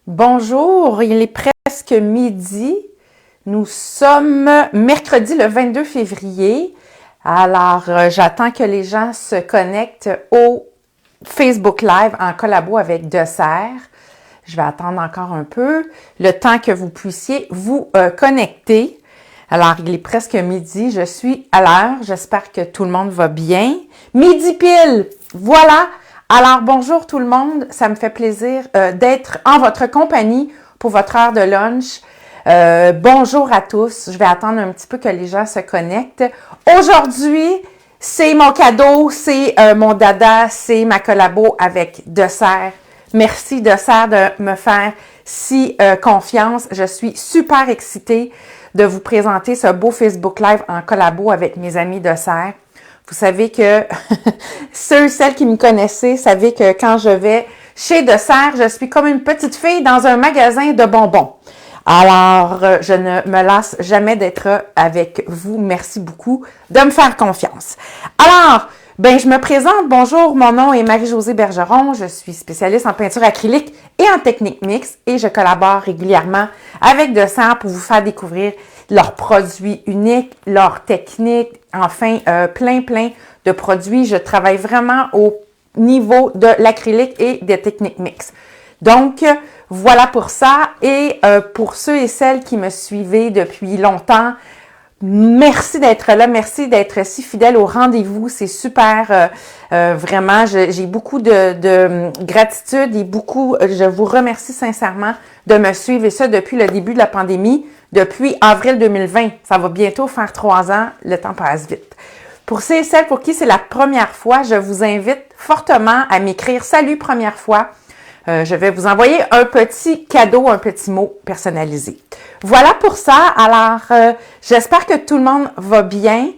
Bonjour, il est presque midi. Nous sommes mercredi le 22 février. Alors, j'attends que les gens se connectent au Facebook Live en collabo avec Dessert. Je vais attendre encore un peu, le temps que vous puissiez vous connecter. Alors, il est presque midi, je suis à l'heure. J'espère que tout le monde va bien. Midi pile, voilà. Alors, bonjour tout le monde. Ça me fait plaisir d'être en votre compagnie pour votre heure de lunch. Bonjour à tous. Je vais attendre un petit peu que les gens se connectent. Aujourd'hui, c'est mon cadeau, c'est mon dada, c'est ma collabo avec Dessert. Merci Dessert de me faire si confiance. Je suis super excitée de vous présenter ce beau Facebook Live en collabo avec mes amis Dessert. Vous savez que ceux et celles qui me connaissaient savaient que quand je vais chez Dessert, je suis comme une petite fille dans un magasin de bonbons. Alors, je ne me lasse jamais d'être avec vous. Merci beaucoup de me faire confiance. Alors, je me présente. Bonjour, mon nom est Marie-Josée Bergeron. Je suis spécialiste en peinture acrylique et en technique mixte et je collabore régulièrement avec Dessert pour vous faire découvrir leurs produits uniques, leurs techniques, enfin, plein de produits. Je travaille vraiment au niveau de l'acrylique et des techniques mixtes. Donc, voilà pour ça. Et pour ceux et celles qui me suivaient depuis longtemps, merci d'être là, merci d'être si fidèle au rendez-vous. C'est super, vraiment, j'ai beaucoup de gratitude et je vous remercie sincèrement de me suivre et ça depuis le début de la pandémie, depuis avril 2020. Ça va bientôt faire 3 ans, le temps passe vite. Pour ceux et celles pour qui c'est la première fois, je vous invite fortement à m'écrire « Salut, première fois ». Je vais vous envoyer un petit cadeau, un petit mot personnalisé. Voilà pour ça. Alors, j'espère que tout le monde va bien.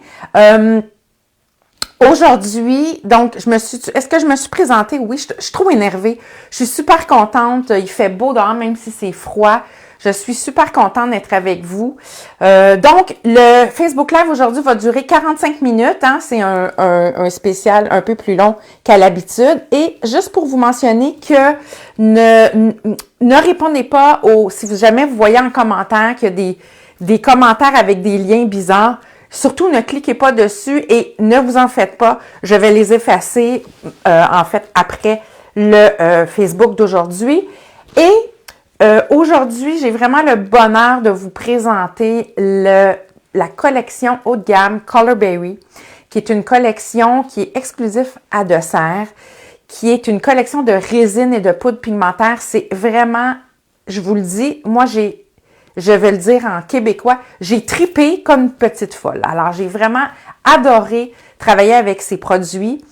Aujourd'hui, donc, est-ce que je me suis présentée? Oui, je suis trop énervée. Je suis super contente. Il fait beau dehors, même si c'est froid. Je suis super contente d'être avec vous. Donc, le Facebook Live aujourd'hui va durer 45 minutes. Hein? C'est un spécial un peu plus long qu'à l'habitude. Et juste pour vous mentionner que ne répondez pas si jamais vous voyez en commentaire qu'il y a des commentaires avec des liens bizarres, surtout ne cliquez pas dessus et ne vous en faites pas. Je vais les effacer, en fait, après le Facebook d'aujourd'hui. Et aujourd'hui, j'ai vraiment le bonheur de vous présenter la collection haut de gamme Colorberry, qui est une collection qui est exclusive à Dessert, qui est une collection de résine et de poudre pigmentaire. C'est vraiment, je vous le dis, moi je vais le dire en québécois, j'ai tripé comme une petite folle. Alors, j'ai vraiment adoré travailler avec ces produits.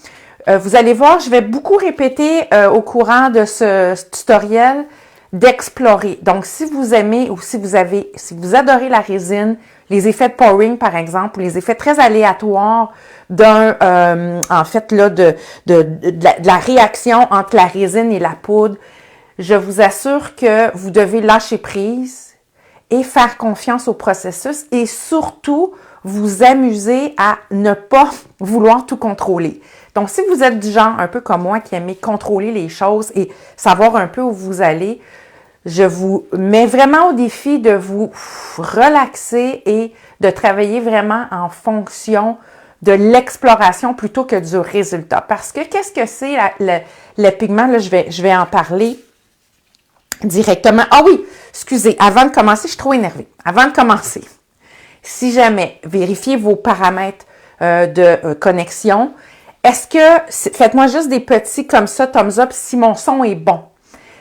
Vous allez voir, je vais beaucoup répéter au courant de ce tutoriel d'explorer. Donc, si vous aimez ou si vous adorez la résine, les effets de pouring, par exemple, ou les effets très aléatoires en fait, là, de la réaction entre la résine et la poudre, je vous assure que vous devez lâcher prise et faire confiance au processus et surtout vous amuser à ne pas vouloir tout contrôler. Donc, si vous êtes du genre un peu comme moi qui aimez contrôler les choses et savoir un peu où vous allez, je vous mets vraiment au défi de vous relaxer et de travailler vraiment en fonction de l'exploration plutôt que du résultat. Parce que qu'est-ce que c'est le pigment? Là, je vais en parler directement. Ah oui, excusez, avant de commencer, je suis trop énervée. Avant de commencer, si jamais, vérifiez vos paramètres de connexion. Faites-moi juste des petits comme ça, thumbs up, si mon son est bon.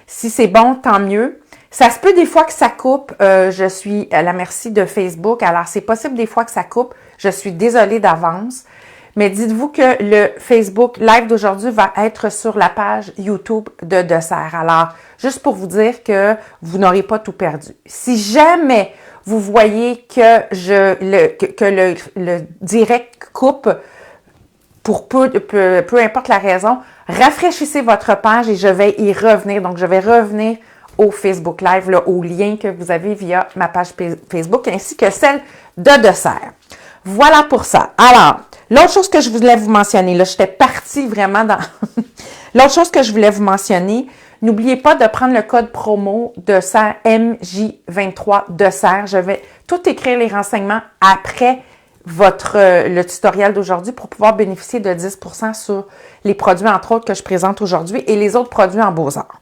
Si c'est bon, tant mieux. Ça se peut des fois que ça coupe. Je suis à la merci de Facebook. Alors, c'est possible des fois que ça coupe. Je suis désolée d'avance. Mais dites-vous que le Facebook Live d'aujourd'hui va être sur la page YouTube de Dessert. Alors, juste pour vous dire que vous n'aurez pas tout perdu. Si jamais vous voyez que le direct coupe, pour peu importe la raison, rafraîchissez votre page et je vais y revenir. Donc, je vais revenir au Facebook Live, là, au lien que vous avez via ma page Facebook ainsi que celle de Dessert. Voilà pour ça. Alors, l'autre chose que je voulais vous mentionner, là, j'étais partie vraiment dans... L'autre chose que je voulais vous mentionner, n'oubliez pas de prendre le code promo de serre MJ23 de serre. Je vais tout écrire les renseignements après le tutoriel d'aujourd'hui pour pouvoir bénéficier de 10% sur les produits, entre autres, que je présente aujourd'hui et les autres produits en Beaux-Arts.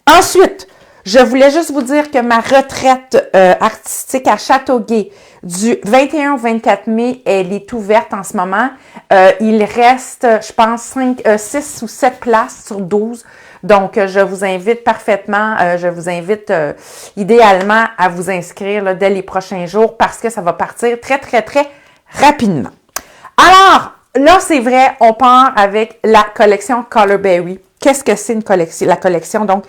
Ensuite, je voulais juste vous dire que ma retraite artistique à Châteauguay du 21 au 24 mai, elle est ouverte en ce moment. Il reste, je pense, 6 ou 7 places sur 12. Donc, je vous invite parfaitement, je vous invite idéalement à vous inscrire là, dès les prochains jours parce que ça va partir très, très, très rapidement. Alors, là, c'est vrai, on part avec la collection Colorberry. Qu'est-ce que c'est une collection? La collection, donc,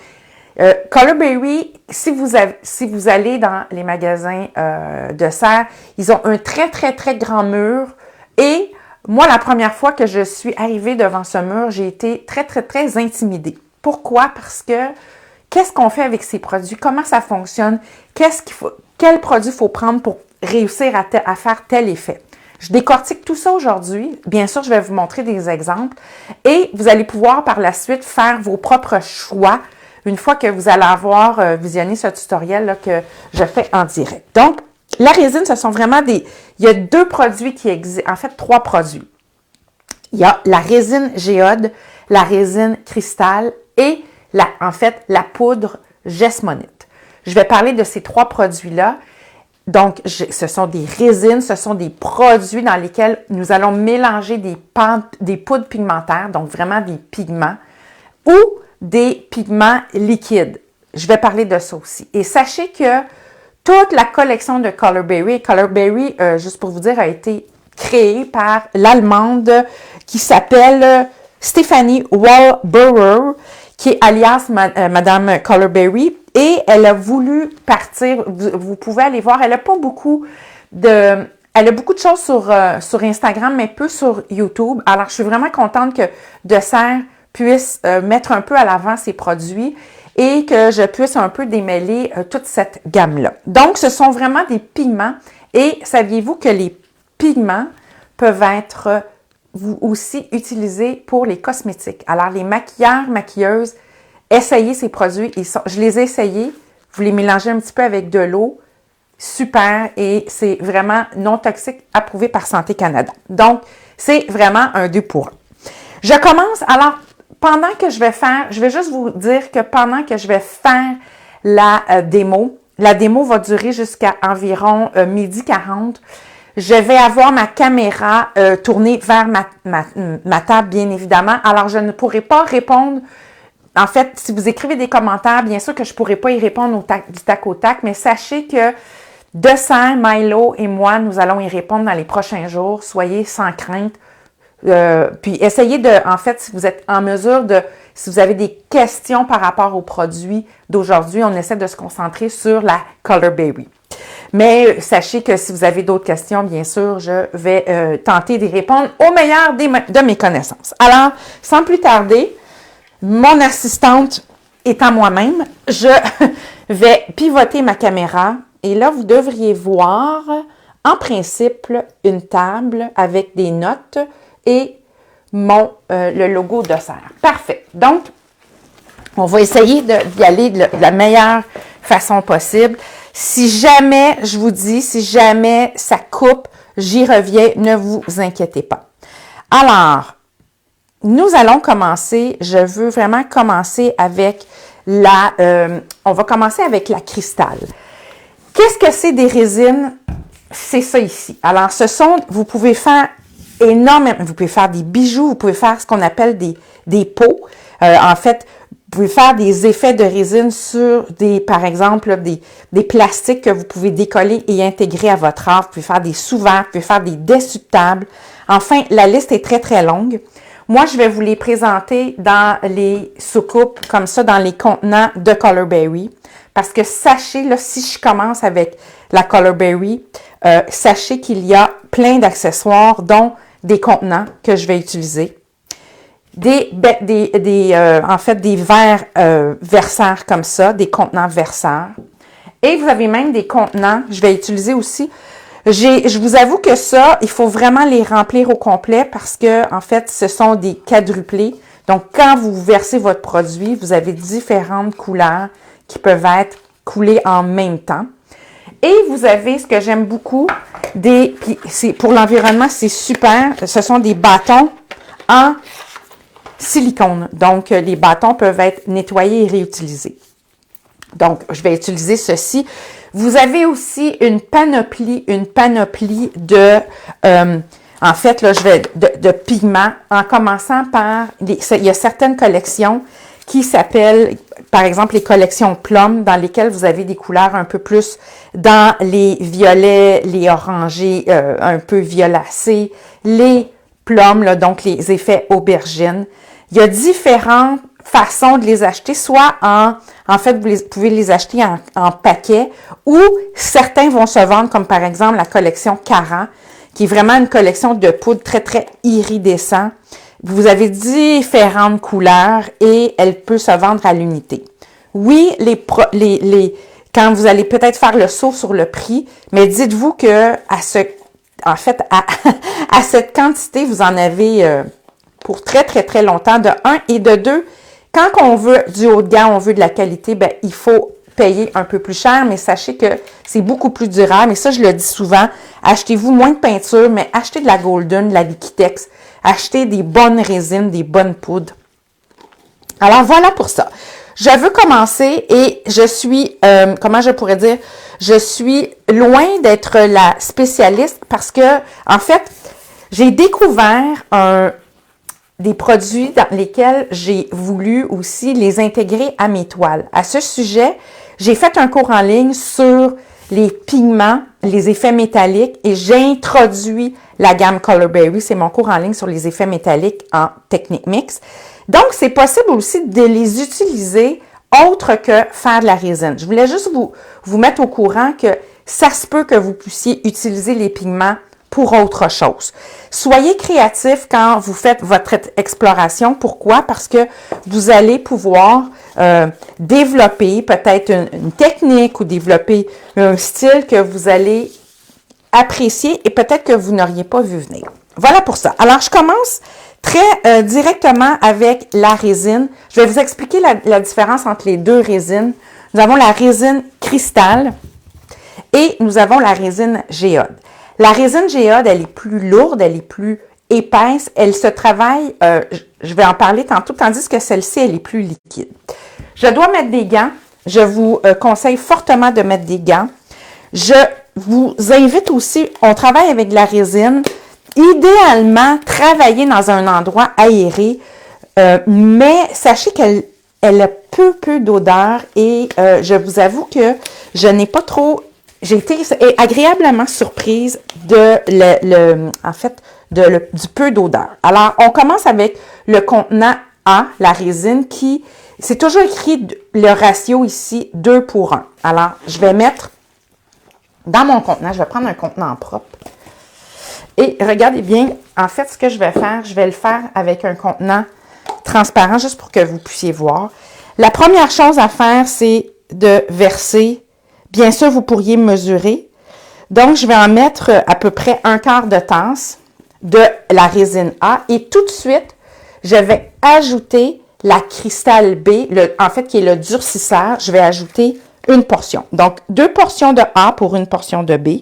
Colorberry, si vous allez dans les magasins de serre, ils ont un très, très, très grand mur. Et moi, la première fois que je suis arrivée devant ce mur, j'ai été très, très, très intimidée. Pourquoi? Parce que qu'est-ce qu'on fait avec ces produits? Comment ça fonctionne? Quel produit il faut prendre pour réussir à faire tel effet? Je décortique tout ça aujourd'hui. Bien sûr, je vais vous montrer des exemples. Et vous allez pouvoir par la suite faire vos propres choix une fois que vous allez avoir visionné ce tutoriel là, que je fais en direct. Donc, la résine, ce sont vraiment il y a 2 produits qui existent, en fait 3 produits. Il y a la résine géode, la résine cristal et la poudre Jesmonite. Je vais parler de ces 3 produits-là. Donc, ce sont des résines, ce sont des produits dans lesquels nous allons mélanger des poudres pigmentaires, donc vraiment des pigments, ou des pigments liquides. Je vais parler de ça aussi. Et sachez que toute la collection de Colorberry, juste pour vous dire, a été créée par l'Allemande qui s'appelle Stephanie Wallbauer, qui est alias Madame Colorberry. Et elle a voulu partir, vous pouvez aller voir, elle a beaucoup de choses sur Instagram, mais peu sur YouTube. Alors, je suis vraiment contente que De Serre puisse mettre un peu à l'avant ses produits et que je puisse un peu démêler toute cette gamme-là. Donc, ce sont vraiment des pigments et saviez-vous que les pigments peuvent être vous aussi utilisés pour les cosmétiques. Alors, les maquilleurs, maquilleuses, essayez ces produits. Je les ai essayés. Vous les mélangez un petit peu avec de l'eau. Super. Et c'est vraiment non toxique, approuvé par Santé Canada. Donc, c'est vraiment un 2 pour 1. Je commence. Alors, je vais juste vous dire que pendant que je vais faire la démo va durer jusqu'à environ 12h40. Je vais avoir ma caméra tournée vers ma table, bien évidemment. Alors, je ne pourrai pas répondre. En fait, si vous écrivez des commentaires, bien sûr que je ne pourrai pas y répondre du tac au tac, mais sachez que De Serre, Milo et moi, nous allons y répondre dans les prochains jours. Soyez sans crainte. Puis essayez en fait, si vous êtes en mesure si vous avez des questions par rapport aux produits d'aujourd'hui, on essaie de se concentrer sur la Colorberry. Mais sachez que si vous avez d'autres questions, bien sûr, je vais tenter d'y répondre au meilleur de mes connaissances. Alors, sans plus tarder, mon assistante étant moi-même, je vais pivoter ma caméra et là, vous devriez voir en principe une table avec des notes et le logo de serre. Parfait. Donc, on va essayer d'y aller de la meilleure façon possible. Si jamais, je vous dis, si jamais ça coupe, j'y reviens, ne vous inquiétez pas. Alors, nous allons commencer, je veux vraiment commencer avec on va commencer avec la cristal. Qu'est-ce que c'est des résines? C'est ça ici. Alors, vous pouvez faire énormément, vous pouvez faire des bijoux, vous pouvez faire ce qu'on appelle des pots. En fait, vous pouvez faire des effets de résine sur par exemple, des plastiques que vous pouvez décoller et intégrer à votre art. Vous pouvez faire des sous-verres, vous pouvez faire des dessus de table. Enfin, la liste est très, très longue. Moi, je vais vous les présenter dans les soucoupes, comme ça, dans les contenants de Colorberry. Parce que sachez, là, si je commence avec la Colorberry, sachez qu'il y a plein d'accessoires, dont des contenants que je vais utiliser. En fait, des verres versaires comme ça, des contenants versaires. Et vous avez même des contenants, je vais utiliser aussi Je vous avoue que ça, il faut vraiment les remplir au complet parce que, en fait, ce sont des quadruplés. Donc, quand vous versez votre produit, vous avez différentes couleurs qui peuvent être coulées en même temps. Et vous avez, ce que j'aime beaucoup, pour l'environnement, c'est super. Ce sont des bâtons en silicone. Donc, les bâtons peuvent être nettoyés et réutilisés. Donc, je vais utiliser ceci. Vous avez aussi une panoplie de, en fait, là, de pigments, en commençant par, il y a certaines collections qui s'appellent, par exemple, les collections Plum, dans lesquelles vous avez des couleurs un peu plus dans les violets, les orangés, un peu violacés, les plums, là, donc les effets aubergines. Il y a différentes façons de les acheter, soit en fait, vous pouvez les acheter en paquet ou certains vont se vendre comme par exemple la collection Cara, qui est vraiment une collection de poudre très, très iridescent. Vous avez différentes couleurs et elle peut se vendre à l'unité. Oui, quand vous allez peut-être faire le saut sur le prix, mais dites-vous que à cette quantité, vous en avez pour très, très, très longtemps, de 1 et de 2. Quand on veut du haut de gamme, on veut de la qualité, ben il faut payer un peu plus cher, mais sachez que c'est beaucoup plus durable. Et ça, je le dis souvent, achetez-vous moins de peinture, mais achetez de la Golden, de la Liquitex, achetez des bonnes résines, des bonnes poudres. Alors, voilà pour ça. Je veux commencer et je suis, comment je pourrais dire, je suis loin d'être la spécialiste parce que, en fait, j'ai découvert des produits dans lesquels j'ai voulu aussi les intégrer à mes toiles. À ce sujet, j'ai fait un cours en ligne sur les pigments, les effets métalliques et j'ai introduit la gamme Colorberry. C'est mon cours en ligne sur les effets métalliques en technique mix. Donc, c'est possible aussi de les utiliser autre que faire de la résine. Je voulais juste vous mettre au courant que ça se peut que vous puissiez utiliser les pigments pour autre chose. Soyez créatif quand vous faites votre exploration. Pourquoi? Parce que vous allez pouvoir développer peut-être une technique ou développer un style que vous allez apprécier et peut-être que vous n'auriez pas vu venir. Voilà pour ça. Alors, je commence très directement avec la résine. Je vais vous expliquer la différence entre les deux résines. Nous avons la résine cristal et nous avons la résine géode. La résine géode, elle est plus lourde, elle est plus épaisse, elle se travaille, je vais en parler tantôt, tandis que celle-ci, elle est plus liquide. Je dois mettre des gants. Je vous conseille fortement de mettre des gants. Je vous invite aussi, on travaille avec de la résine. Idéalement, travailler dans un endroit aéré, mais sachez qu'elle a peu d'odeur et je vous avoue que je n'ai pas trop... J'ai été agréablement surprise du peu d'odeur. Alors, on commence avec le contenant A, la résine, c'est toujours écrit le ratio ici, 2 pour 1. Alors, je vais mettre dans mon contenant, je vais prendre un contenant propre. Et regardez bien, en fait, ce que je vais faire, je vais le faire avec un contenant transparent, juste pour que vous puissiez voir. La première chose à faire, c'est de verser. Bien sûr, vous pourriez mesurer. Donc, je vais en mettre à peu près 1/4 de tasse de la résine A. Et tout de suite, je vais ajouter la cristal B, en fait, qui est le durcisseur. Je vais ajouter une portion. Donc, 2 portions de A pour une portion de B.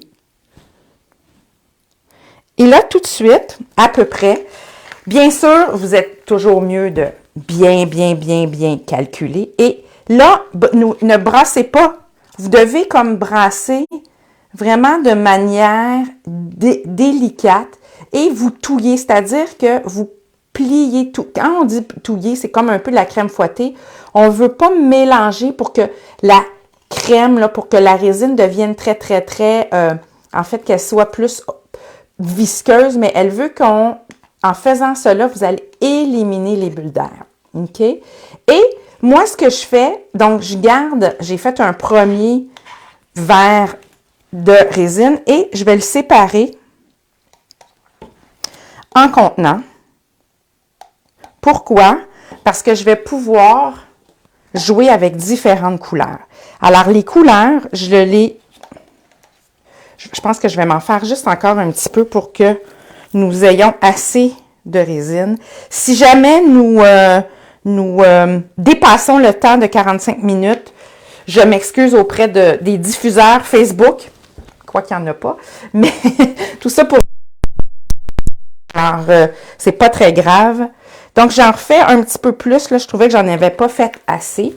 Et là, tout de suite, à peu près, bien sûr, vous êtes toujours mieux de bien calculer. Et là, ne brassez pas. Vous devez comme brasser vraiment de manière délicate et vous touillez, c'est-à-dire que vous pliez tout. Quand on dit touiller, c'est comme un peu de la crème fouettée. On ne veut pas mélanger pour que la crème, là, pour que la résine devienne très, en fait, qu'elle soit plus visqueuse, mais elle veut en faisant cela, vous allez éliminer les bulles d'air. OK? Et moi, ce que je fais, donc j'ai fait un premier verre de résine et je vais le séparer en contenant. Pourquoi? Parce que je vais pouvoir jouer avec différentes couleurs. Alors, les couleurs, je Je pense que je vais m'en faire juste encore un petit peu pour que nous ayons assez de résine. Si jamais nous dépassons le temps de 45 minutes, je m'excuse auprès des diffuseurs Facebook, quoi qu'il n'y en a pas, mais tout ça pour... Alors, c'est pas très grave. Donc, j'en refais un petit peu plus. Là, je trouvais que j'en avais pas fait assez.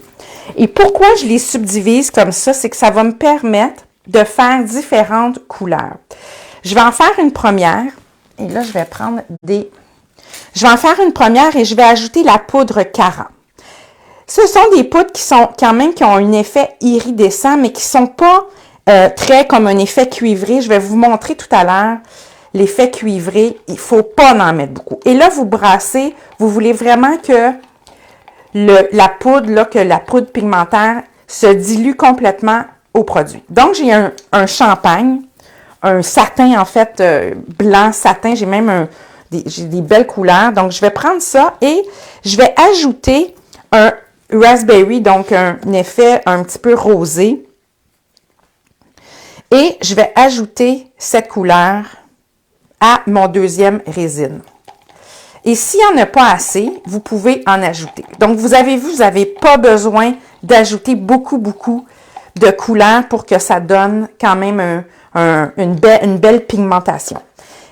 Et pourquoi je les subdivise comme ça? C'est que ça va me permettre de faire différentes couleurs. Je vais en faire une première. Et là, je vais prendre des... Je vais en faire une première et je vais ajouter la poudre Cara. Ce sont des poudres qui sont quand même, qui ont un effet iridescent, mais qui ne sont pas très comme un effet cuivré. Je vais vous montrer tout à l'heure l'effet cuivré. Il ne faut pas en mettre beaucoup. Et là, vous brassez, vous voulez vraiment que la poudre pigmentaire se dilue complètement au produit. Donc, j'ai un champagne, un satin, en fait, blanc satin. J'ai même j'ai des belles couleurs. Donc, je vais prendre ça et je vais ajouter un raspberry, donc un effet un petit peu rosé. Et je vais ajouter cette couleur à mon deuxième résine. Et s'il n'y en a pas assez, vous pouvez en ajouter. Donc, vous avez vu, vous n'avez pas besoin d'ajouter beaucoup de couleurs pour que ça donne quand même une belle pigmentation.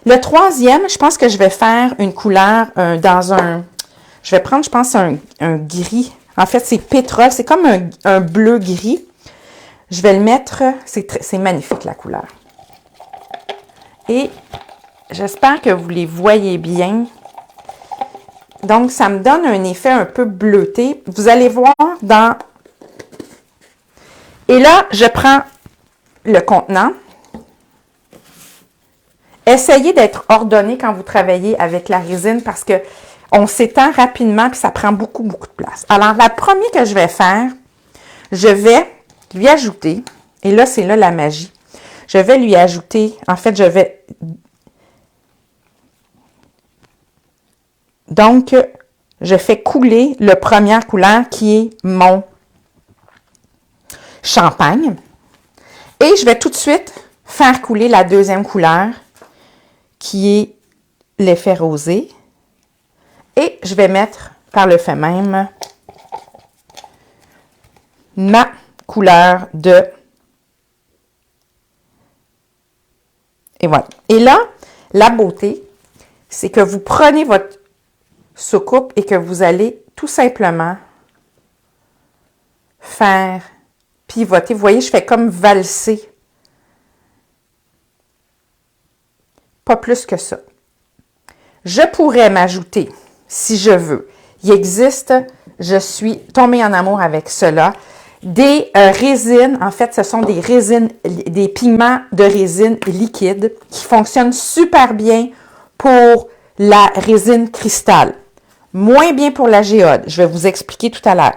Le troisième, je pense que je vais faire une couleur je vais prendre, je pense, un gris. En fait, c'est pétrole. C'est comme un bleu-gris. Je vais le mettre, c'est magnifique la couleur. Et j'espère que vous les voyez bien. Donc, ça me donne un effet un peu bleuté. Vous allez voir dans... Et là, je prends le contenant. Essayez d'être ordonné quand vous travaillez avec la résine parce que on s'étend rapidement et ça prend beaucoup de place. Alors, la première que je vais faire, je vais lui ajouter, et là, c'est là la magie. Je vais lui ajouter, en fait, donc, je fais couler la première couleur qui est mon champagne. Et je vais tout de suite faire couler la deuxième couleur qui est l'effet rosé. Et je vais mettre par le fait même ma couleur de... Et voilà. Et là, la beauté, c'est que vous prenez votre soucoupe et que vous allez tout simplement faire pivoter. Vous voyez, je fais comme valser. Pas plus que ça. Je pourrais m'ajouter, si je veux. Il existe, je suis tombée en amour avec cela, des résines. En fait, ce sont des résines, des pigments de résine liquide qui fonctionnent super bien pour la résine cristal. Moins bien pour la géode. Je vais vous expliquer tout à l'heure.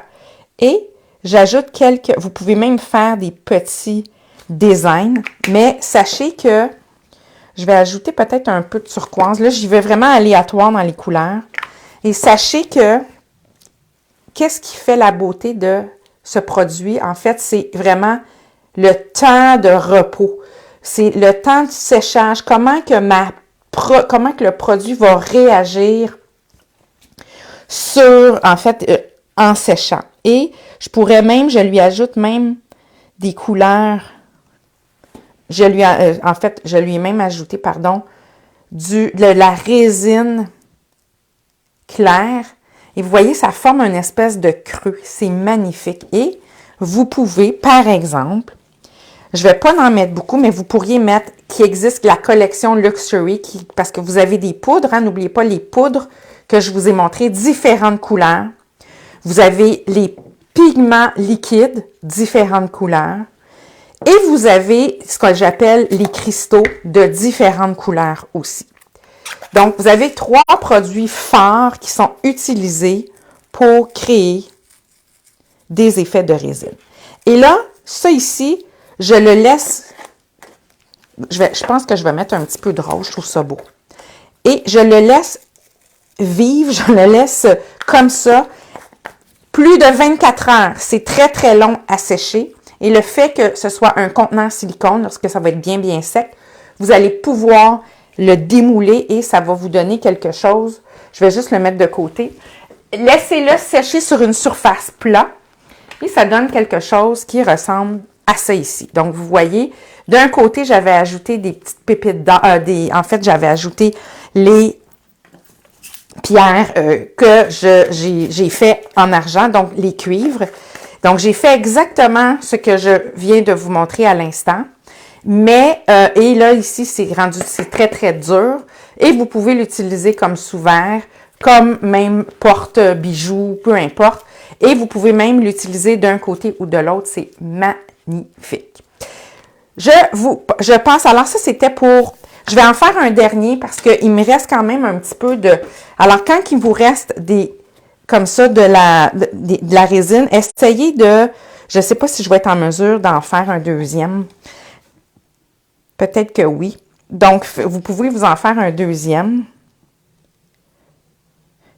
Et j'ajoute vous pouvez même faire des petits designs, mais sachez que je vais ajouter peut-être un peu de turquoise. Là, j'y vais vraiment aléatoire dans les couleurs. Et sachez que, qu'est-ce qui fait la beauté de ce produit? En fait, c'est vraiment le temps de repos. C'est le temps de séchage. Comment que le produit va réagir en séchant. Et je lui ajoute même des couleurs. Je lui ai même ajouté, de la résine claire. Et vous voyez, ça forme une espèce de creux. C'est magnifique. Et vous pouvez, par exemple, je ne vais pas en mettre beaucoup, mais vous pourriez mettre, qui existe la collection Luxury, parce que vous avez des poudres, hein, n'oubliez pas les poudres que je vous ai montrées, différentes couleurs. Vous avez les pigments liquides, différentes couleurs. Et vous avez ce que j'appelle les cristaux de différentes couleurs aussi. Donc, vous avez 3 produits forts qui sont utilisés pour créer des effets de résine. Et là, ça ici, je le laisse, je pense que je vais mettre un petit peu de rose, je trouve ça beau. Et je le laisse vivre, je le laisse comme ça, plus de 24 heures. C'est très, très long à sécher. Et le fait que ce soit un contenant en silicone, lorsque ça va être bien, bien sec, vous allez pouvoir le démouler et ça va vous donner quelque chose. Je vais juste le mettre de côté. Laissez-le sécher sur une surface plate et ça donne quelque chose qui ressemble à ça ici. Donc, vous voyez, d'un côté, j'avais ajouté des petites pépites d'or, en fait, j'avais ajouté les pierres que j'ai fait en argent, donc les cuivres. Donc, j'ai fait exactement ce que je viens de vous montrer à l'instant. Mais, et là, ici, c'est très, très dur. Et vous pouvez l'utiliser comme sous-verre, comme même porte-bijoux, peu importe. Et vous pouvez même l'utiliser d'un côté ou de l'autre. C'est magnifique. Je pense, alors ça, c'était pour... Je vais en faire un dernier parce qu'il me reste quand même un petit peu de... Alors, quand il vous reste comme ça, de la résine, essayez de... Je ne sais pas si je vais être en mesure d'en faire un deuxième. Peut-être que oui. Donc, vous pouvez vous en faire un deuxième.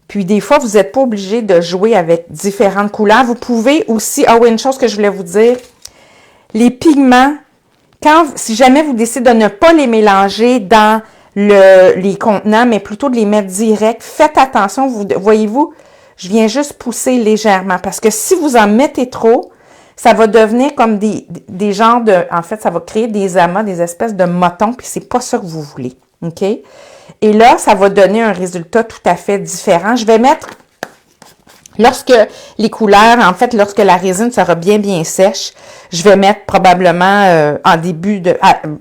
Puis, des fois, vous n'êtes pas obligé de jouer avec différentes couleurs. Vous pouvez aussi... Ah oui, une chose que je voulais vous dire. Les pigments, si jamais vous décidez de ne pas les mélanger dans les contenants, mais plutôt de les mettre direct, faites attention. Voyez-vous, je viens juste pousser légèrement. Parce que si vous en mettez trop, ça va devenir comme des genres de... En fait, ça va créer des amas, des espèces de motons, puis c'est pas ça que vous voulez. OK? Et là, ça va donner un résultat tout à fait différent. Je vais mettre... Lorsque les couleurs, en fait, lorsque la résine sera bien, bien sèche, je vais mettre probablement en début de...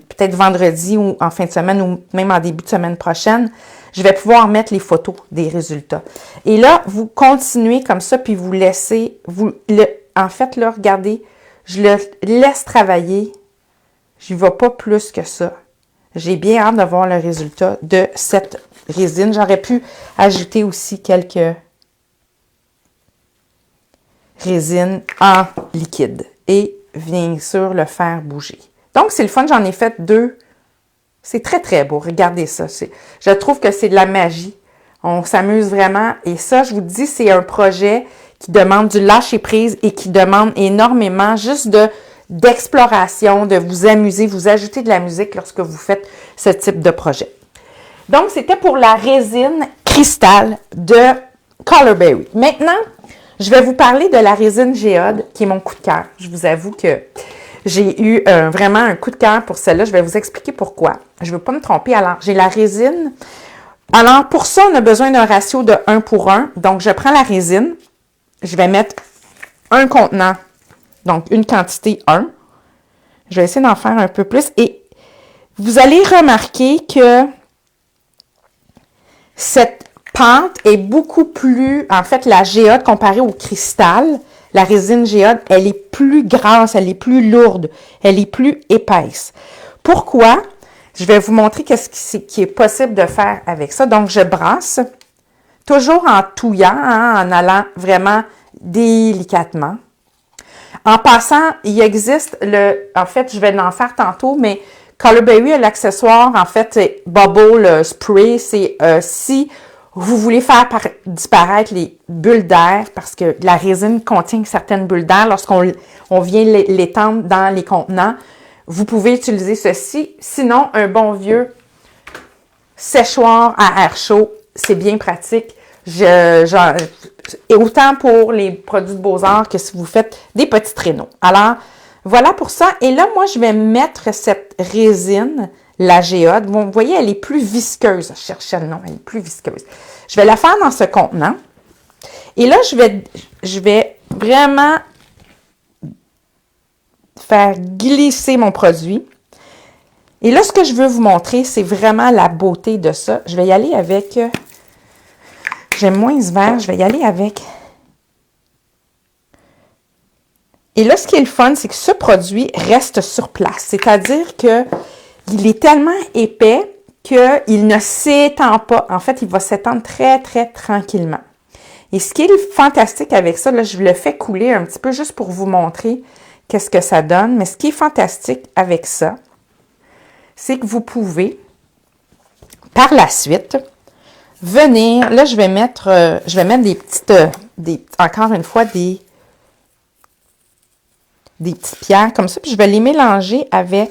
peut-être vendredi ou en fin de semaine ou même en début de semaine prochaine, je vais pouvoir mettre les photos des résultats. Et là, vous continuez comme ça, puis vous laissez... En fait, là, regardez, je le laisse travailler. Je n'y vais pas plus que ça. J'ai bien hâte de voir le résultat de cette résine. J'aurais pu ajouter aussi quelques résines en liquide et bien sûr le faire bouger. Donc, c'est le fun. J'en ai fait 2. C'est très, très beau. Regardez ça. Je trouve que c'est de la magie. On s'amuse vraiment. Et ça, je vous dis, c'est un projet qui demande du lâcher-prise et qui demande énormément juste d'exploration, de vous amuser, vous ajouter de la musique lorsque vous faites ce type de projet. Donc, c'était pour la résine cristal de Colourberry. Maintenant, je vais vous parler de la résine géode, qui est mon coup de cœur. Je vous avoue que j'ai eu vraiment un coup de cœur pour celle-là. Je vais vous expliquer pourquoi. Je ne veux pas me tromper. Alors, j'ai la résine. Alors, pour ça, on a besoin d'un ratio de 1 pour 1. Donc, je prends la résine. Je vais mettre un contenant, donc une quantité 1. Je vais essayer d'en faire un peu plus. Et vous allez remarquer que cette pâte est beaucoup plus, en fait, la géode comparée au cristal, la résine géode, elle est plus grasse, elle est plus lourde, elle est plus épaisse. Pourquoi? Je vais vous montrer qu'est-ce qui est possible de faire avec ça. Donc, je brasse, toujours en touillant, en allant vraiment délicatement. En passant, il existe en fait, je vais en faire tantôt, mais Colourberry a l'accessoire, en fait, c'est Bubble Spray. C'est si vous voulez faire disparaître les bulles d'air, parce que la résine contient certaines bulles d'air, lorsqu'on vient l'étendre dans les contenants, vous pouvez utiliser ceci. Sinon, un bon vieux séchoir à air chaud, c'est bien pratique. Et autant pour les produits de Beaux-Arts que si vous faites des petits traîneaux. Alors, voilà pour ça. Et là, moi, je vais mettre cette résine, la géode. Vous voyez, elle est plus visqueuse. Je cherchais le nom, elle est plus visqueuse. Je vais la faire dans ce contenant. Et là, je vais vraiment faire glisser mon produit. Et là, ce que je veux vous montrer, c'est vraiment la beauté de ça. Je vais y aller avec... J'aime moins ce vert, je vais y aller avec. Et là, ce qui est le fun, c'est que ce produit reste sur place. C'est-à-dire qu'il est tellement épais qu'il ne s'étend pas. En fait, il va s'étendre très, très tranquillement. Et ce qui est fantastique avec ça, là, je le fais couler un petit peu juste pour vous montrer qu'est-ce que ça donne. Mais ce qui est fantastique avec ça, c'est que vous pouvez, par la suite, venir, là, je vais mettre des petites, encore une fois, des des petites pierres comme ça, puis je vais les mélanger avec...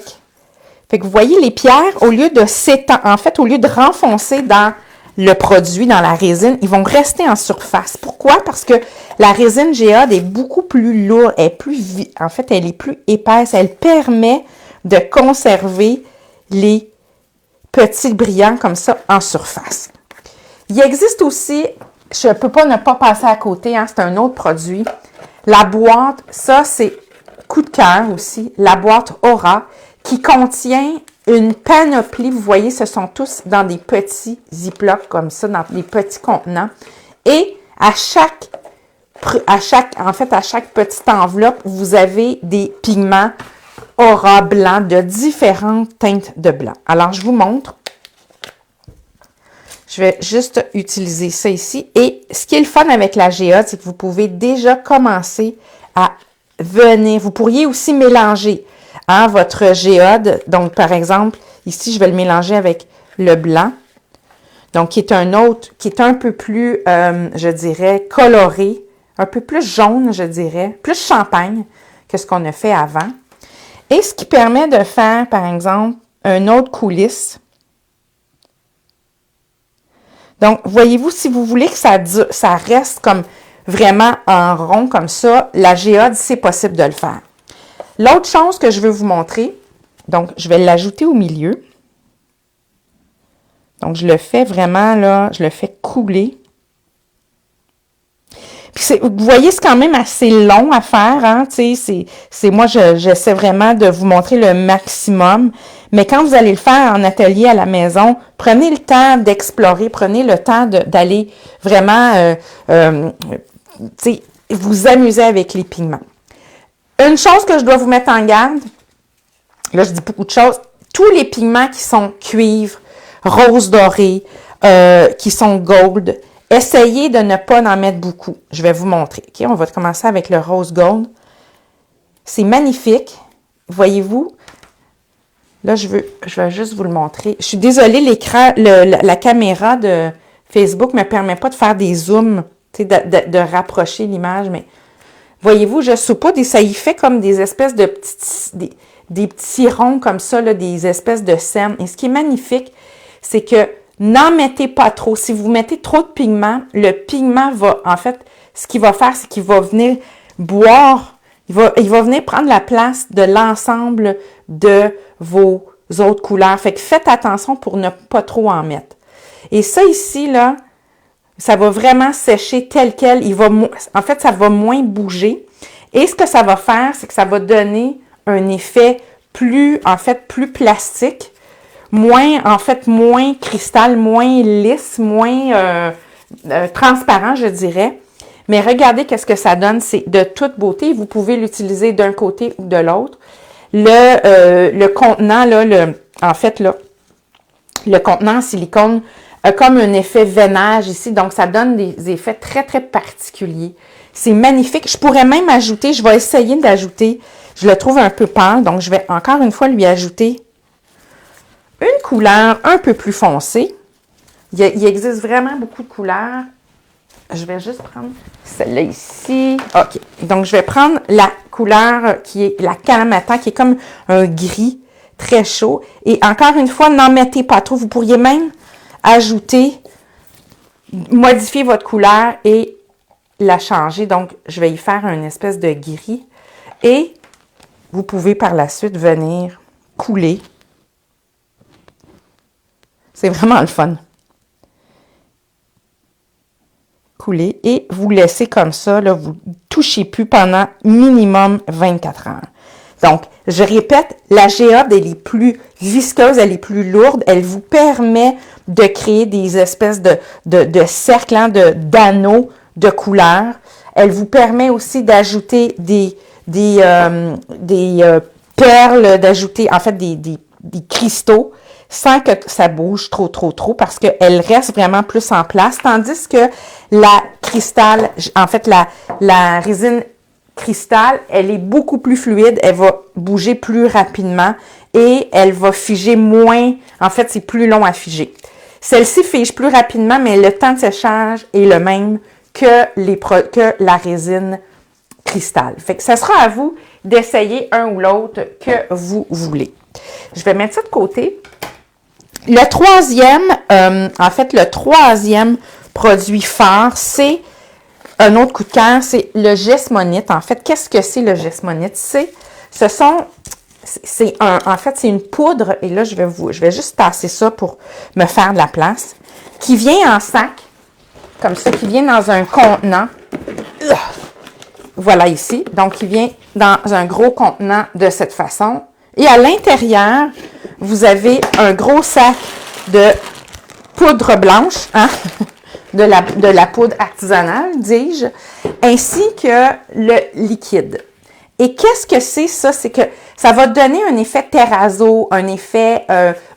Fait que vous voyez, les pierres, au lieu de s'étendre, en fait, au lieu de renfoncer dans le produit, dans la résine, ils vont rester en surface. Pourquoi? Parce que la résine géode est beaucoup plus lourde, en fait, elle est plus épaisse. Elle permet de conserver les petits brillants comme ça en surface. Il existe aussi, je ne peux pas ne pas passer à côté, hein, c'est un autre produit. La boîte, ça c'est coup de cœur aussi, la boîte Aura qui contient une panoplie. Vous voyez, ce sont tous dans des petits ziplocs comme ça, dans des petits contenants. Et à chaque petite enveloppe, vous avez des pigments Aura blanc de différentes teintes de blanc. Alors, je vous montre. Je vais juste utiliser ça ici. Et ce qui est le fun avec la géode, c'est que vous pouvez déjà commencer à venir. Vous pourriez aussi mélanger votre géode. Donc, par exemple, ici, je vais le mélanger avec le blanc. Donc, qui est un autre, qui est un peu plus, je dirais, coloré, un peu plus jaune, je dirais, plus champagne que ce qu'on a fait avant. Et ce qui permet de faire, par exemple, une autre coulisse. Donc, voyez-vous, si vous voulez que ça reste comme vraiment en rond comme ça, la géode, c'est possible de le faire. L'autre chose que je veux vous montrer, donc, je vais l'ajouter au milieu. Donc, je le fais vraiment, là, je le fais couler. Puis vous voyez, c'est quand même assez long à faire, hein, tu sais, moi, j'essaie vraiment de vous montrer le maximum, mais quand vous allez le faire en atelier à la maison, prenez le temps d'explorer, prenez le temps d'aller vraiment, tu sais, vous amuser avec les pigments. Une chose que je dois vous mettre en garde, là, je dis beaucoup de choses, tous les pigments qui sont cuivre, rose doré, qui sont gold, essayez de ne pas en mettre beaucoup. Je vais vous montrer. OK, on va commencer avec le rose gold. C'est magnifique. Voyez-vous? Là, je vais juste vous le montrer. Je suis désolée, l'écran, la caméra de Facebook ne me permet pas de faire des zooms, de rapprocher l'image, mais voyez-vous, je ne sais pas, ça y fait comme des espèces de des petits ronds comme ça, là, des espèces de cernes. Et ce qui est magnifique, c'est que n'en mettez pas trop. Si vous mettez trop de pigment, le pigment va, en fait, ce qu'il va faire, c'est qu'il va venir boire, il va venir prendre la place de l'ensemble de vos autres couleurs. Fait que faites attention pour ne pas trop en mettre. Et ça ici, là, ça va vraiment sécher tel quel. En fait, ça va moins bouger. Et ce que ça va faire, c'est que ça va donner un effet plus plastique. Moins cristal, moins lisse, moins transparent, je dirais. Mais regardez qu'est-ce que ça donne, c'est de toute beauté. Vous pouvez l'utiliser d'un côté ou de l'autre. Le contenant, là, le contenant en silicone a comme un effet veinage ici, donc ça donne des effets très, très particuliers. C'est magnifique. Je pourrais même ajouter, je vais essayer d'ajouter, je le trouve un peu pâle, donc je vais encore une fois lui ajouter une couleur un peu plus foncée. Il existe vraiment beaucoup de couleurs. Je vais juste prendre celle-là ici. OK. Donc, je vais prendre la couleur qui est la Kalamata, qui est comme un gris très chaud. Et encore une fois, n'en mettez pas trop. Vous pourriez même ajouter, modifier votre couleur et la changer. Donc, je vais y faire une espèce de gris. Et vous pouvez par la suite venir couler. C'est vraiment le fun. Couler et vous laissez comme ça, là, vous ne touchez plus pendant minimum 24 heures. Donc, je répète, la géode, elle est plus visqueuse, elle est plus lourde, elle vous permet de créer des espèces de cercles, hein, d'anneaux de couleurs. Elle vous permet aussi d'ajouter des perles, d'ajouter en fait des cristaux, sans que ça bouge trop, parce qu'elle reste vraiment plus en place. Tandis que la cristal, en fait, la résine cristal, elle est beaucoup plus fluide, elle va bouger plus rapidement et elle va figer moins. En fait, c'est plus long à figer. Celle-ci fige plus rapidement, mais le temps de séchage est le même que la résine cristal. Fait que ça sera à vous d'essayer un ou l'autre que vous voulez. Je vais mettre ça de côté. Le troisième, le troisième produit phare, c'est un autre coup de cœur, c'est le Gessmonite. En fait, qu'est-ce que c'est le Gessmonite? C'est une poudre, et là, je vais juste passer ça pour me faire de la place, qui vient en sac, comme ça, qui vient dans un contenant. Voilà ici. Donc, il vient dans un gros contenant de cette façon. Et à l'intérieur, vous avez un gros sac de poudre blanche, hein? de la poudre artisanale, dis-je, ainsi que le liquide. Et qu'est-ce que c'est ça? C'est que ça va donner un effet terrazzo, un effet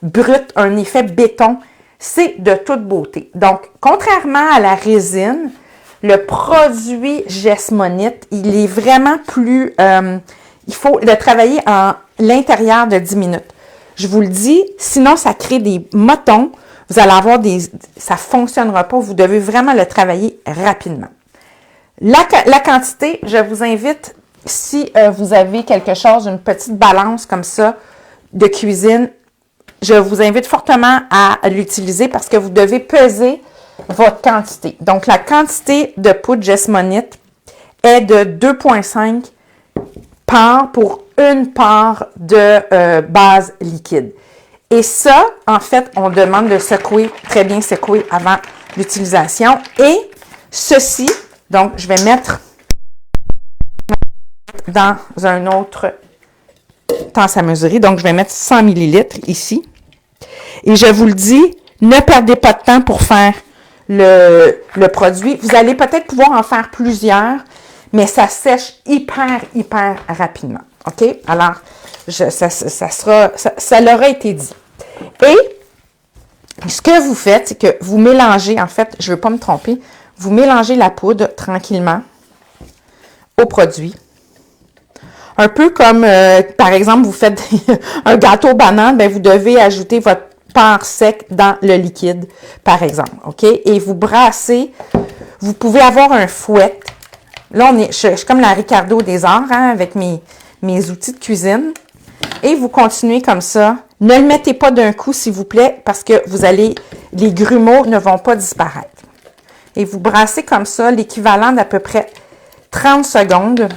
brut, un effet béton. C'est de toute beauté. Donc, contrairement à la résine, le produit Gessmonite, il est vraiment plus... il faut le travailler en l'intérieur de 10 minutes. Je vous le dis, sinon ça crée des motons. Vous allez avoir ça ne fonctionnera pas. Vous devez vraiment le travailler rapidement. La quantité, je vous invite, si vous avez quelque chose, une petite balance comme ça de cuisine, je vous invite fortement à l'utiliser parce que vous devez peser votre quantité. Donc, la quantité de poudre Gessmonite est de 2,5 parts pour une part de base liquide. Et ça, en fait, on demande de secouer, très bien secouer avant l'utilisation. Et ceci, donc, je vais mettre dans un autre tasse à mesurer. Donc, je vais mettre 100 ml ici. Et je vous le dis, ne perdez pas de temps pour faire le produit. Vous allez peut-être pouvoir en faire plusieurs, mais ça sèche hyper rapidement. OK? Alors, ça leur a été dit. Et ce que vous faites, c'est que vous mélangez, en fait, je ne veux pas me tromper, vous mélangez la poudre tranquillement au produit. Un peu comme, par exemple, vous faites un gâteau banane, bien, vous devez ajouter votre part sec dans le liquide, par exemple. OK? Et vous brassez. Vous pouvez avoir un fouet. Là, je suis comme la Ricardo des arts, hein, avec mes outils de cuisine. Et vous continuez comme ça. Ne le mettez pas d'un coup, s'il vous plaît, parce que les grumeaux ne vont pas disparaître. Et vous brassez comme ça, l'équivalent d'à peu près 30 secondes.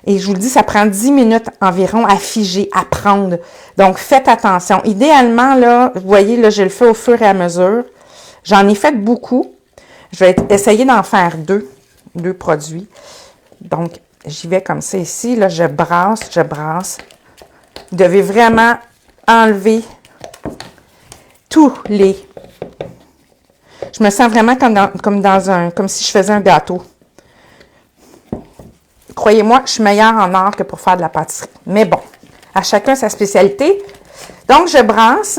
Et je vous le dis, ça prend 10 minutes environ à figer, à prendre. Donc, faites attention. Idéalement, là, vous voyez, là, je le fais au fur et à mesure. J'en ai fait beaucoup. Je vais essayer d'en faire deux produits. Donc, j'y vais comme ça ici. Là, je brasse. Vous devez vraiment enlever tous les... Je me sens vraiment comme si je faisais un gâteau. Croyez-moi, je suis meilleure en art que pour faire de la pâtisserie. Mais bon, à chacun sa spécialité. Donc, je brasse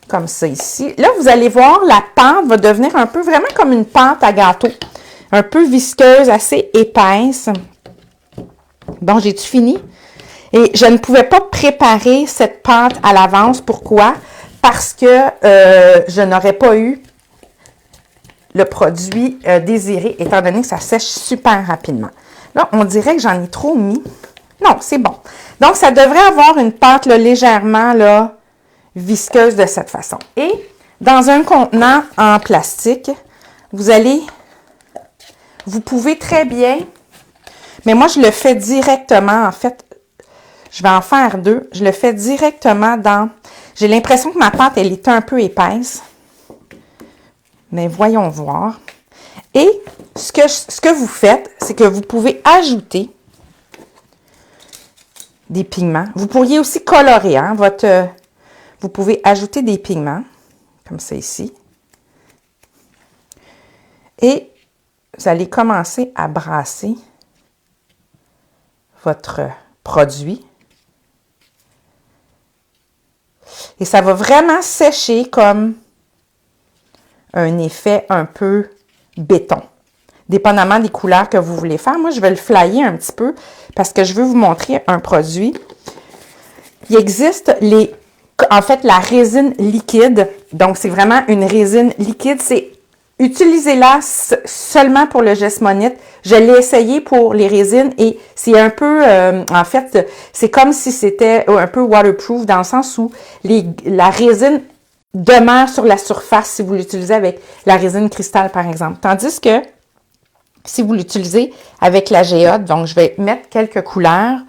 comme ça ici. Là, vous allez voir, la pâte va devenir vraiment comme une pâte à gâteau. Un peu visqueuse, assez épaisse. Bon, j'ai-tu fini? Et je ne pouvais pas préparer cette pâte à l'avance. Pourquoi? Parce que je n'aurais pas eu le produit désiré, étant donné que ça sèche super rapidement. Là, on dirait que j'en ai trop mis. Non, c'est bon. Donc, ça devrait avoir une pâte là, légèrement là, visqueuse de cette façon. Et dans un contenant en plastique, vous pouvez très bien, mais moi, je le fais directement, en fait, je vais en faire deux. Je le fais directement dans... J'ai l'impression que ma pâte, elle est un peu épaisse. Mais voyons voir. Et ce que vous faites, c'est que vous pouvez ajouter des pigments. Vous pourriez aussi colorer, hein, vous pouvez ajouter des pigments, comme ça ici. Et vous allez commencer à brasser votre produit. Et ça va vraiment sécher comme un effet un peu béton, dépendamment des couleurs que vous voulez faire. Moi, je vais le flyer un petit peu parce que je veux vous montrer un produit. Il existe la résine liquide. Donc, c'est vraiment une résine liquide. C'est utilisez-la seulement pour le Jesmonite. Je l'ai essayé pour les résines et c'est un peu, en fait, c'est comme si c'était un peu waterproof dans le sens où la résine demeure sur la surface si vous l'utilisez avec la résine cristal, par exemple. Tandis que si vous l'utilisez avec la géode, donc je vais mettre quelques couleurs.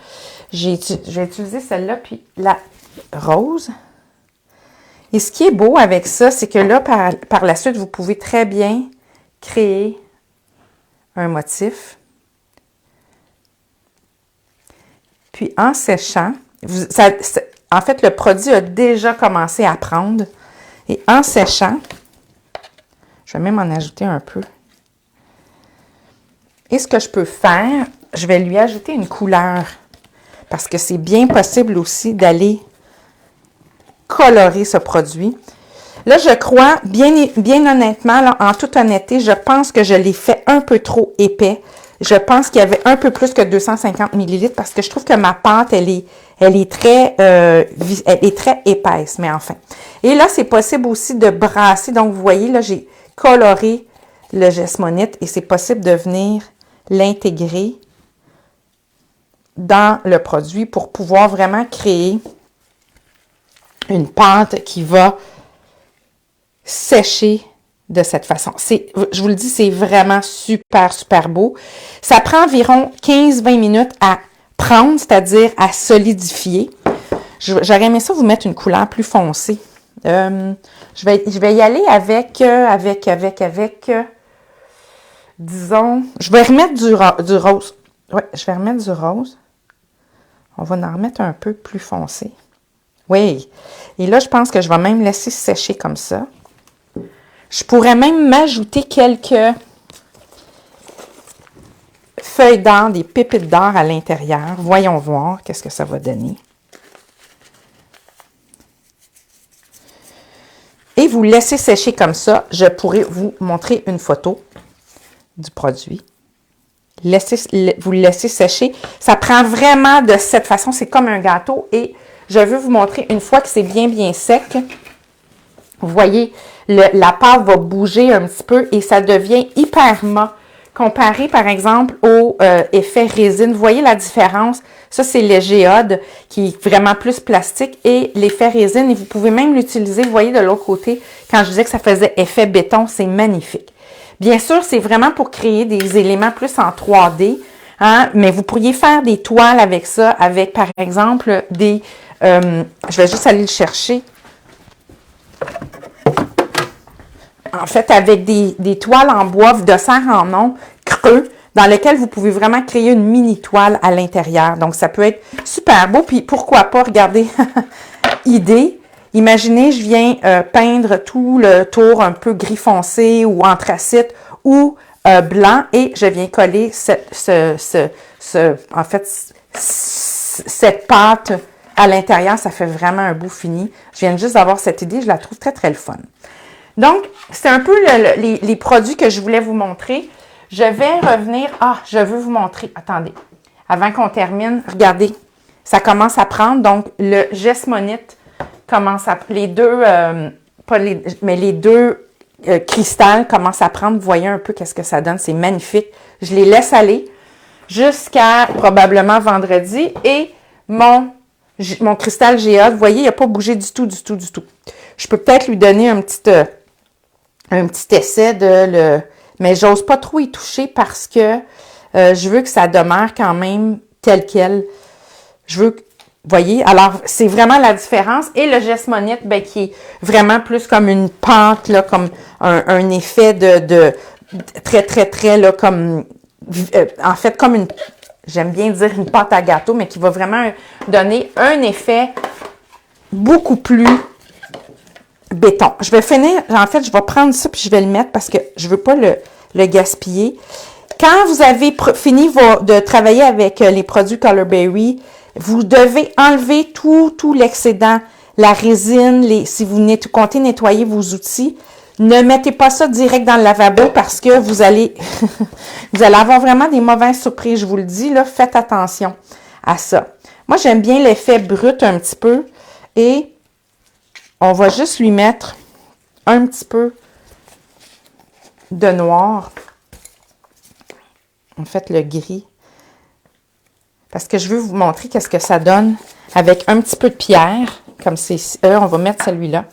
Je vais utiliser celle-là, puis la rose. Et ce qui est beau avec ça, c'est que là, par la suite, vous pouvez très bien créer un motif. Puis en séchant, en fait, le produit a déjà commencé à prendre. Et en séchant, je vais même en ajouter un peu. Et ce que je peux faire, je vais lui ajouter une couleur. Parce que c'est bien possible aussi d'aller colorer ce produit. Là, je crois, bien honnêtement, là, en toute honnêteté, je pense que je l'ai fait un peu trop épais. Je pense qu'il y avait un peu plus que 250 ml parce que je trouve que ma pâte, elle est très épaisse, mais enfin. Et là, c'est possible aussi de brasser. Donc, vous voyez, là, j'ai coloré le Jesmonite et c'est possible de venir l'intégrer dans le produit pour pouvoir vraiment créer une pâte qui va sécher de cette façon. Je vous le dis, c'est vraiment super, super beau. Ça prend environ 15-20 minutes à prendre, c'est-à-dire à solidifier. J'aurais aimé ça vous mettre une couleur plus foncée. Je vais y aller avec disons, je vais remettre du rose. Oui, je vais remettre du rose. On va en remettre un peu plus foncé. Oui. Et là, je pense que je vais même laisser sécher comme ça. Je pourrais même m'ajouter quelques feuilles d'or, des pépites d'or à l'intérieur. Voyons voir qu'est-ce que ça va donner. Et vous laissez sécher comme ça. Je pourrais vous montrer une photo du produit. Vous le laissez sécher. Ça prend vraiment de cette façon. C'est comme un gâteau. Et je veux vous montrer une fois que c'est bien, bien sec. Vous voyez, la pâte va bouger un petit peu et ça devient hyper mat. Comparé, par exemple, au effet résine. Vous voyez la différence? Ça, c'est le géode qui est vraiment plus plastique et l'effet résine. Et vous pouvez même l'utiliser, vous voyez, de l'autre côté. Quand je disais que ça faisait effet béton, c'est magnifique. Bien sûr, c'est vraiment pour créer des éléments plus en 3D, hein, mais vous pourriez faire des toiles avec ça, avec, par exemple, des... je vais juste aller le chercher. En fait, avec des toiles en bois de serre en long, creux, dans lesquels vous pouvez vraiment créer une mini toile à l'intérieur. Donc, ça peut être super beau. Puis, pourquoi pas, regardez, idée. Imaginez, je viens peindre tout le tour un peu gris foncé ou anthracite ou blanc et je viens coller cette pâte à l'intérieur. Ça fait vraiment un beau fini. Je viens juste d'avoir cette idée. Je la trouve très, très le fun. Donc, c'est un peu les produits que je voulais vous montrer. Je vais revenir... Ah, je veux vous montrer... Attendez. Avant qu'on termine, regardez. Ça commence à prendre. Donc, le Jesmonite commence à... Les deux... les deux cristals commencent à prendre. Vous voyez un peu qu'est-ce que ça donne. C'est magnifique. Je les laisse aller jusqu'à probablement vendredi. Et mon cristal géode, vous voyez, il n'a pas bougé du tout, du tout, du tout. Je peux peut-être lui donner un petit essai de le... Mais j'ose pas trop y toucher parce que je veux que ça demeure quand même tel quel. Je veux... Vous voyez? Alors, c'est vraiment la différence. Et le Jesmonite, ben, qui est vraiment plus comme une pâte, là, comme un effet de très, très, très, là, comme... en fait, comme une... J'aime bien dire une pâte à gâteau, mais qui va vraiment donner un effet beaucoup plus béton. Je vais finir, en fait, je vais prendre ça puis je vais le mettre parce que je ne veux pas le gaspiller. Quand vous avez fini de travailler avec les produits Color Berry, vous devez enlever tout l'excédent, la résine, si vous comptez nettoyer vos outils. Ne mettez pas ça direct dans le lavabo parce que vous allez avoir vraiment des mauvaises surprises. Je vous le dis, là, faites attention à ça. Moi, j'aime bien l'effet brut un petit peu et on va juste lui mettre un petit peu de noir. En fait, le gris. Parce que je veux vous montrer qu'est-ce que ça donne avec un petit peu de pierre. Comme c'est... on va mettre celui-là.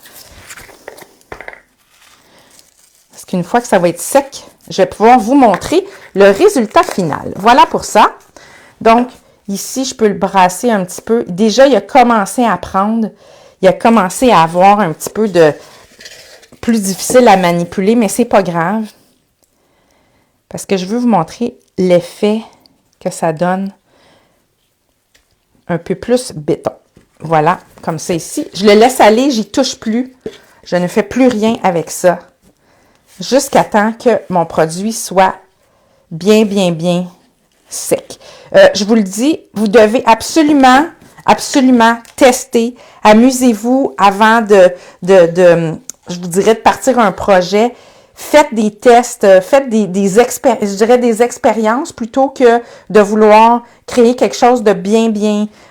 Parce qu'une fois que ça va être sec, je vais pouvoir vous montrer le résultat final. Voilà pour ça. Donc, ici, je peux le brasser un petit peu. Déjà, il a commencé à prendre. Il a commencé à avoir un petit peu de plus difficile à manipuler, mais c'est pas grave. Parce que je veux vous montrer l'effet que ça donne un peu plus béton. Voilà, comme ça ici. Je le laisse aller, j'y touche plus. Je ne fais plus rien avec ça. Jusqu'à temps que mon produit soit bien sec. Je vous le dis, vous devez absolument tester. Amusez-vous avant je vous dirais, de partir un projet. Faites des tests, faites des expériences plutôt que de vouloir créer quelque chose de bien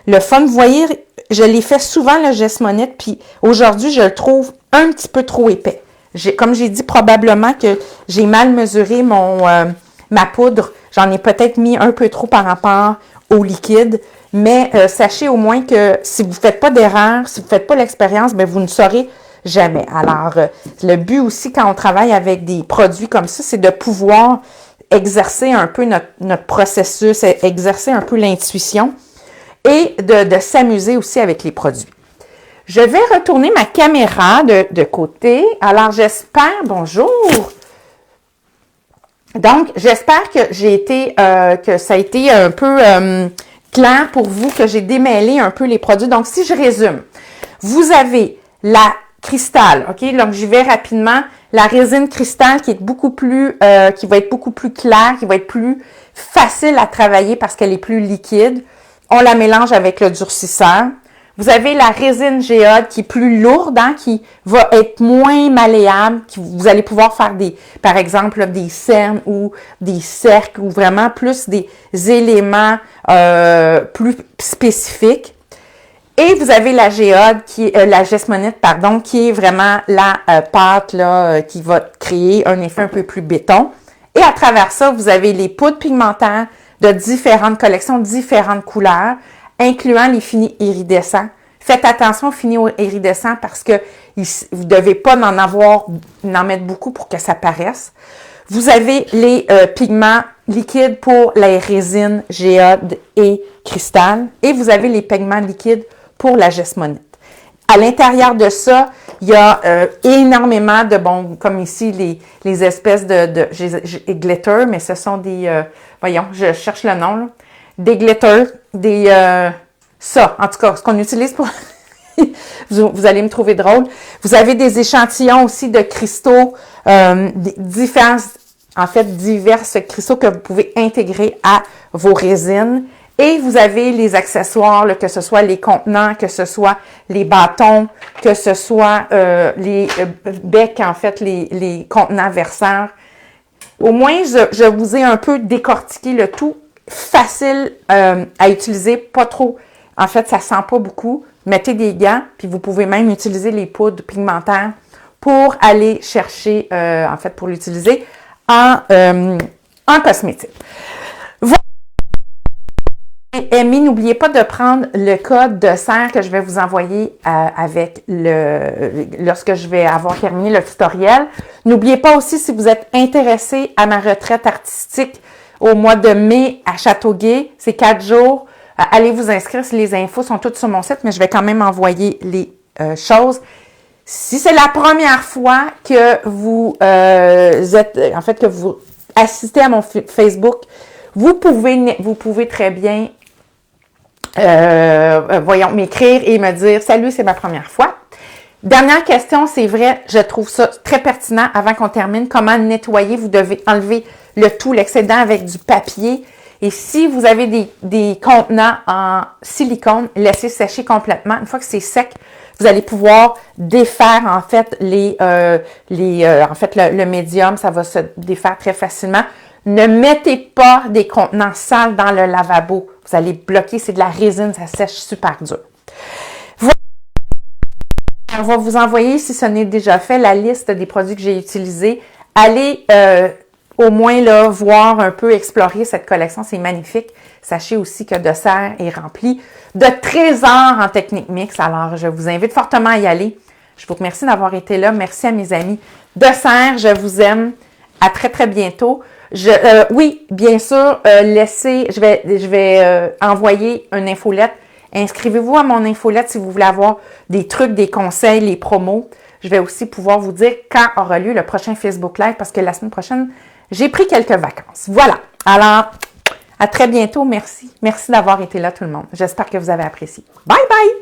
le fun. Vous voyez, je l'ai fait souvent le Gestmonite, puis aujourd'hui, je le trouve un petit peu trop épais. Comme j'ai dit, probablement que j'ai mal mesuré ma poudre. J'en ai peut-être mis un peu trop par rapport au liquide, mais sachez au moins que si vous ne faites pas d'erreur, si vous ne faites pas l'expérience, bien, vous ne saurez jamais. Alors, le but aussi quand on travaille avec des produits comme ça, c'est de pouvoir exercer un peu notre processus, exercer un peu l'intuition et de s'amuser aussi avec les produits. Je vais retourner ma caméra de côté. Alors, j'espère, bonjour. Donc, j'espère que que ça a été un peu clair pour vous, que j'ai démêlé un peu les produits. Donc, si je résume, vous avez la cristal, OK? Donc, j'y vais rapidement. La résine cristal qui va être beaucoup plus claire, qui va être plus facile à travailler parce qu'elle est plus liquide. On la mélange avec le durcisseur. Vous avez la résine géode qui est plus lourde, hein, qui va être moins malléable. Vous allez pouvoir faire par exemple, des cernes ou des cercles ou vraiment plus des éléments plus spécifiques. Et vous avez la géode, la Gestmonite, pardon, qui est vraiment la pâte là, qui va créer un effet un peu plus béton. Et à travers ça, vous avez les poudres pigmentaires de différentes collections, différentes couleurs, incluant les finis iridescents. Faites attention aux finis iridescents parce que vous ne devez pas en mettre beaucoup pour que ça paraisse. Vous avez les pigments liquides pour les résines géode et cristal. Et vous avez les pigments liquides pour la Gestmonite. À l'intérieur de ça, il y a énormément de, comme ici, les espèces de glitter, mais ce sont des, voyons, je cherche le nom, là, des glitter, ça, en tout cas, ce qu'on utilise pour, vous allez me trouver drôle. Vous avez des échantillons aussi de cristaux, divers cristaux que vous pouvez intégrer à vos résines. Et vous avez les accessoires, là, que ce soit les contenants, que ce soit les bâtons, que ce soit les becs, en fait, les contenants verseurs. Au moins, je vous ai un peu décortiqué le tout. Facile à utiliser, pas trop. En fait, ça sent pas beaucoup. Mettez des gants, puis vous pouvez même utiliser les poudres pigmentaires pour aller chercher, en fait, pour l'utiliser en cosmétique. Mais n'oubliez pas de prendre le code de serre que je vais vous envoyer lorsque je vais avoir terminé le tutoriel. N'oubliez pas aussi, si vous êtes intéressé à ma retraite artistique au mois de mai à Châteauguay, c'est 4 jours. Allez vous inscrire, les infos sont toutes sur mon site, mais je vais quand même envoyer les choses. Si c'est la première fois que vous que vous assistez à mon Facebook, vous pouvez très bien m'écrire et me dire « Salut, c'est ma première fois ». Dernière question, c'est vrai, je trouve ça très pertinent avant qu'on termine. Comment nettoyer? Vous devez enlever l'excédent avec du papier. Et si vous avez des contenants en silicone, laissez sécher complètement. Une fois que c'est sec, vous allez pouvoir défaire en fait le médium, ça va se défaire très facilement. Ne mettez pas des contenants sales dans le lavabo. Vous allez bloquer, c'est de la résine, ça sèche super dur. Voilà. On va vous envoyer, si ce n'est déjà fait, la liste des produits que j'ai utilisés allez au moins là, voir un peu, explorer cette collection. C'est magnifique. Sachez aussi que Dessert est rempli de trésors en technique mixte. Alors, je vous invite fortement à y aller. Je vous remercie d'avoir été là. Merci à mes amis Dessert. Je vous aime. À très, très bientôt. Oui, bien sûr, je vais envoyer une infolette. Inscrivez-vous à mon infolette si vous voulez avoir des trucs, des conseils, les promos. Je vais aussi pouvoir vous dire quand aura lieu le prochain Facebook Live parce que la semaine prochaine, j'ai pris quelques vacances. Voilà. Alors, à très bientôt. Merci. Merci d'avoir été là, tout le monde. J'espère que vous avez apprécié. Bye bye!